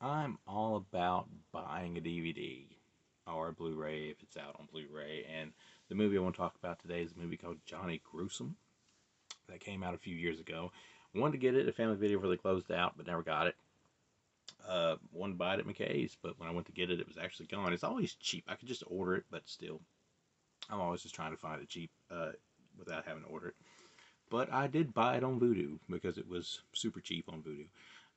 I'm all about buying a DVD or a Blu-ray if it's out on Blu-ray. And the movie I want to talk about today is a movie called Johnny Gruesome that came out a few years ago. Wanted to get it at Family Video before they closed out, but never got it. Wanted to buy it at McKay's, but when I went to get it, it was actually gone. It's always cheap. I could just order it, but still, I'm always just trying to find it cheap without having to order it. But I did buy it on Vudu because it was super cheap on Vudu.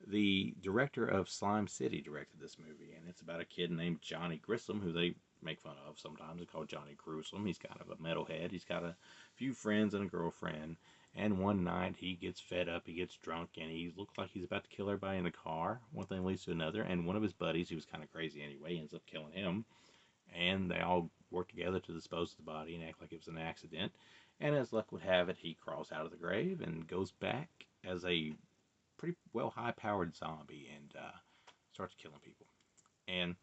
The director of Slime City directed this movie, and it's about a kid named Johnny Grissom, who they make fun of sometimes. It's called Johnny Gruesome. He's kind of a metalhead. He's got a few friends and a girlfriend. And one night he gets fed up, he gets drunk, and he looks like he's about to kill everybody in the car. One thing leads to another, and one of his buddies, who was kind of crazy anyway, ends up killing him. And they all work together to dispose of the body and act like it was an accident. And as luck would have it, he crawls out of the grave and goes back as a pretty well high-powered zombie and starts killing people. And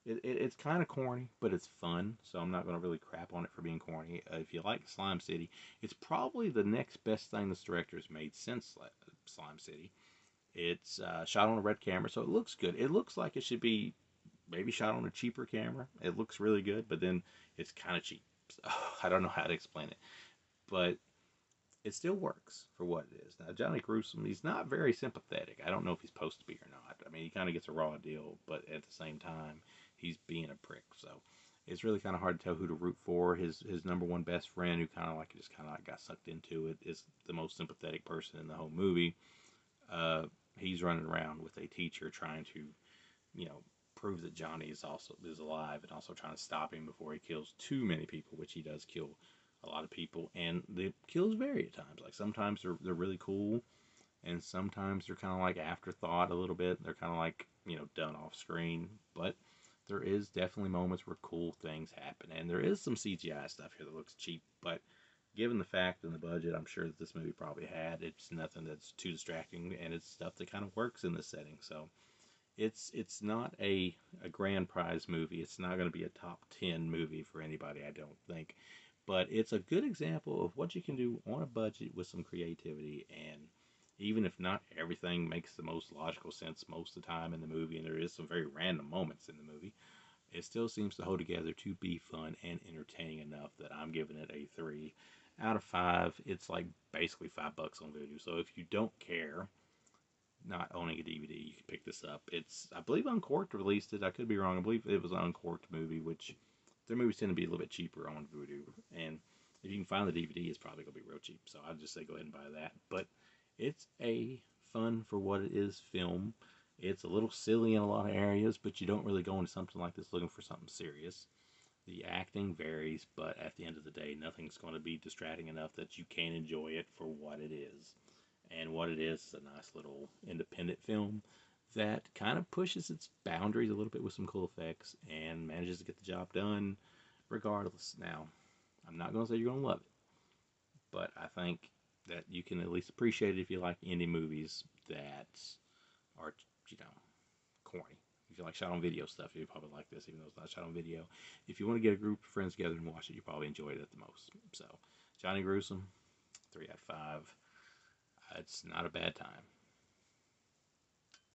it's kind of corny, but it's fun, so I'm not going to really crap on it for being corny. If you like Slime City, it's probably the next best thing this director has made since Slime City. It's shot on a red camera, so it looks good. It looks like it should be maybe shot on a cheaper camera. It looks really good, but then it's kind of cheap. So, I don't know how to explain it, but it still works for what it is. Now, Johnny Gruesome, he's not very sympathetic. I don't know if he's supposed to be or not. I mean, he kind of gets a raw deal, but at the same time, he's being a prick. So it's really kind of hard to tell who to root for. His number one best friend, who kind of like just kind of like got sucked into it, is the most sympathetic person in the whole movie. He's running around with a teacher trying to, you know, prove that Johnny is alive, and also trying to stop him before he kills too many people, which he does kill a lot of people, and the kills vary at times. Like sometimes they're really cool, and sometimes they're kind of like afterthought a little bit. They're kind of like, you know, done off screen, but there is definitely moments where cool things happen, and there is some CGI stuff here that looks cheap, but given the fact and the budget I'm sure that this movie probably had, it's nothing that's too distracting, and it's stuff that kind of works in this setting. So it's not a grand prize movie. It's not going to be a top 10 movie for anybody, I don't think. But it's a good example of what you can do on a budget with some creativity. And even if not everything makes the most logical sense most of the time in the movie, and there is some very random moments in the movie, it still seems to hold together to be fun and entertaining enough that I'm giving it a 3 out of 5. It's like basically $5 on Vudu. So if you don't care not owning a DVD, you can pick this up. It's, I believe Uncork'd released it. I could be wrong. I believe it was an Uncork'd movie, which their movies tend to be a little bit cheaper on Vudu. And if you can find the DVD, it's probably going to be real cheap. So I'd just say go ahead and buy that. But it's a fun for what it is film. It's a little silly in a lot of areas, but you don't really go into something like this looking for something serious. The acting varies, but at the end of the day, nothing's going to be distracting enough that you can't enjoy it for what it is. And what it is a nice little independent film that kind of pushes its boundaries a little bit with some cool effects and manages to get the job done regardless. Now, I'm not going to say you're going to love it, but I think that you can at least appreciate it if you like indie movies that are, you know, corny. If you like shot on video stuff, you probably like this, even though it's not shot on video. If you want to get a group of friends together and watch it, you probably enjoy it at the most. So, Johnny Gruesome, 3 out of 5. It's not a bad time.